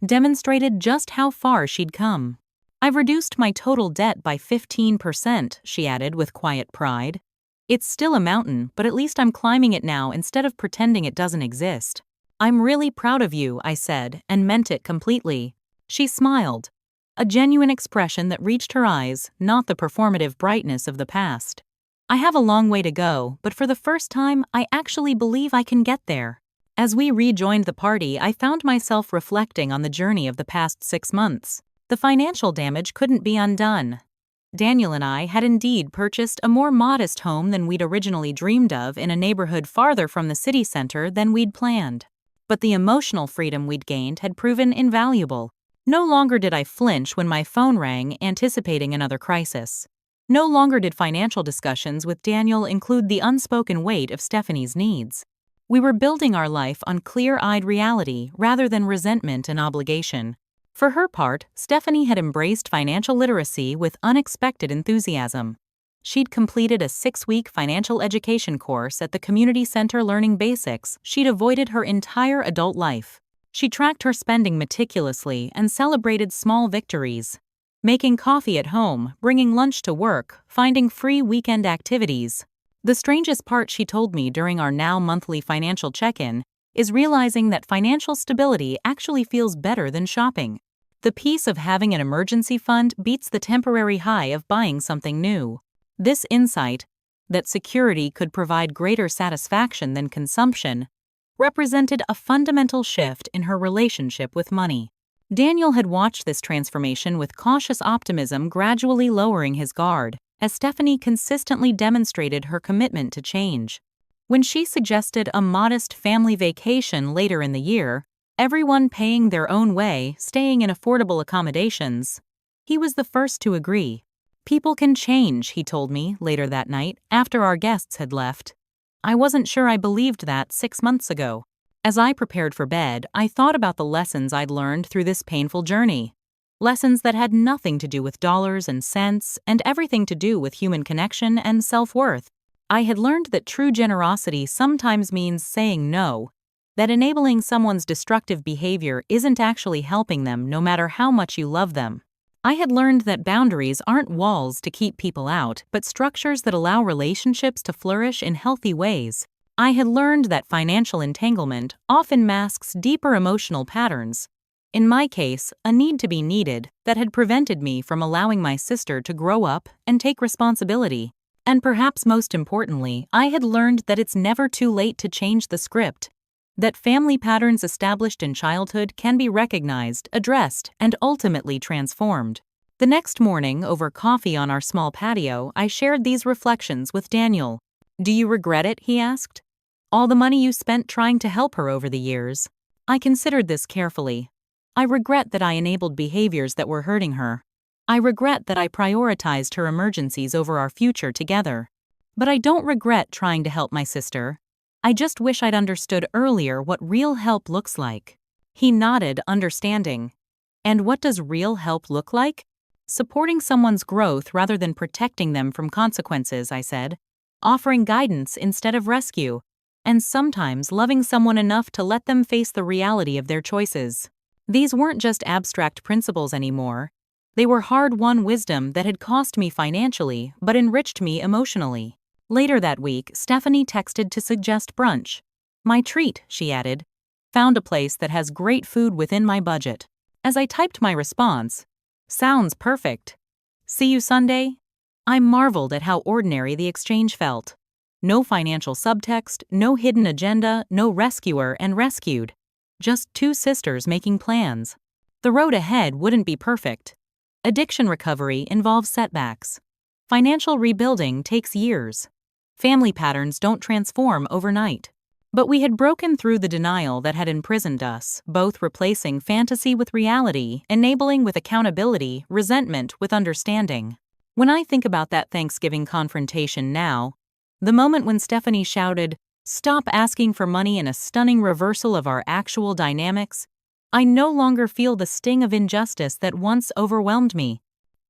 demonstrated just how far she'd come. "I've reduced my total debt by 15%, she added with quiet pride. "It's still a mountain, but at least I'm climbing it now instead of pretending it doesn't exist." "I'm really proud of you," I said, and meant it completely. She smiled. A genuine expression that reached her eyes, not the performative brightness of the past. "I have a long way to go, but for the first time, I actually believe I can get there." As we rejoined the party, I found myself reflecting on the journey of the past 6 months. The financial damage couldn't be undone. Daniel and I had indeed purchased a more modest home than we'd originally dreamed of in a neighborhood farther from the city center than we'd planned. But the emotional freedom we'd gained had proven invaluable. No longer did I flinch when my phone rang, anticipating another crisis. No longer did financial discussions with Daniel include the unspoken weight of Stephanie's needs. We were building our life on clear-eyed reality rather than resentment and obligation. For her part, Stephanie had embraced financial literacy with unexpected enthusiasm. She'd completed a 6-week financial education course at the community center learning basics she'd avoided her entire adult life. She tracked her spending meticulously and celebrated small victories. Making coffee at home, bringing lunch to work, finding free weekend activities. The strangest part, she told me during our now monthly financial check-in, is realizing that financial stability actually feels better than shopping. The peace of having an emergency fund beats the temporary high of buying something new. This insight, that security could provide greater satisfaction than consumption, represented a fundamental shift in her relationship with money. Daniel had watched this transformation with cautious optimism, gradually lowering his guard, as Stephanie consistently demonstrated her commitment to change. When she suggested a modest family vacation later in the year, everyone paying their own way, staying in affordable accommodations, he was the first to agree. "People can change," he told me later that night, after our guests had left. I wasn't sure I believed that 6 months ago. As I prepared for bed, I thought about the lessons I'd learned through this painful journey. Lessons that had nothing to do with dollars and cents and everything to do with human connection and self-worth. I had learned that true generosity sometimes means saying no, that enabling someone's destructive behavior isn't actually helping them no matter how much you love them. I had learned that boundaries aren't walls to keep people out, but structures that allow relationships to flourish in healthy ways. I had learned that financial entanglement often masks deeper emotional patterns. In my case, a need to be needed that had prevented me from allowing my sister to grow up and take responsibility. And perhaps most importantly, I had learned that it's never too late to change the script. That family patterns established in childhood can be recognized, addressed, and ultimately transformed. The next morning, over coffee on our small patio, I shared these reflections with Daniel. "Do you regret it?" he asked. "All the money you spent trying to help her over the years?" I considered this carefully. I regret that I enabled behaviors that were hurting her. I regret that I prioritized her emergencies over our future together. But I don't regret trying to help my sister. I just wish I'd understood earlier what real help looks like. He nodded, understanding. "And what does real help look like?" "Supporting someone's growth rather than protecting them from consequences," I said. "Offering guidance instead of rescue. And sometimes loving someone enough to let them face the reality of their choices." These weren't just abstract principles anymore. They were hard-won wisdom that had cost me financially but enriched me emotionally. Later that week, Stephanie texted to suggest brunch. "My treat," she added. "Found a place that has great food within my budget." As I typed my response, "Sounds perfect. See you Sunday?" I marveled at how ordinary the exchange felt. No financial subtext, no hidden agenda, no rescuer and rescued. Just two sisters making plans. The road ahead wouldn't be perfect. Addiction recovery involves setbacks. Financial rebuilding takes years. Family patterns don't transform overnight. But we had broken through the denial that had imprisoned us, both replacing fantasy with reality, enabling with accountability, resentment with understanding. When I think about that Thanksgiving confrontation now, the moment when Stephanie shouted, "Stop asking for money," in a stunning reversal of our actual dynamics, I no longer feel the sting of injustice that once overwhelmed me.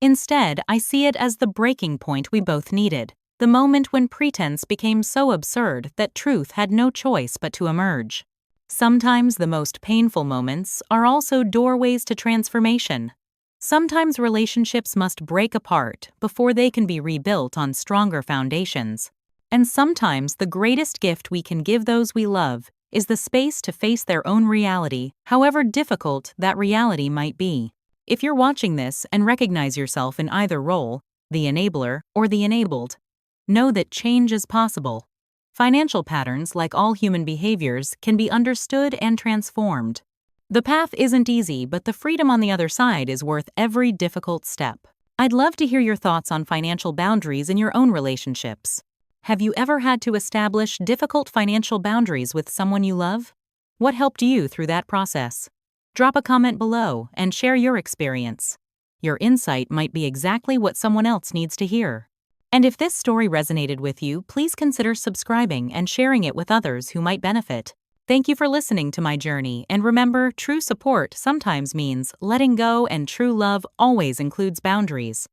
Instead, I see it as the breaking point we both needed. The moment when pretense became so absurd that truth had no choice but to emerge. Sometimes the most painful moments are also doorways to transformation. Sometimes relationships must break apart before they can be rebuilt on stronger foundations. And sometimes the greatest gift we can give those we love is the space to face their own reality, however difficult that reality might be. If you're watching this and recognize yourself in either role, the enabler or the enabled, know that change is possible. Financial patterns, like all human behaviors, can be understood and transformed. The path isn't easy, but the freedom on the other side is worth every difficult step. I'd love to hear your thoughts on financial boundaries in your own relationships. Have you ever had to establish difficult financial boundaries with someone you love? What helped you through that process? Drop a comment below and share your experience. Your insight might be exactly what someone else needs to hear. And if this story resonated with you, please consider subscribing and sharing it with others who might benefit. Thank you for listening to my journey, and remember, true support sometimes means letting go, and true love always includes boundaries.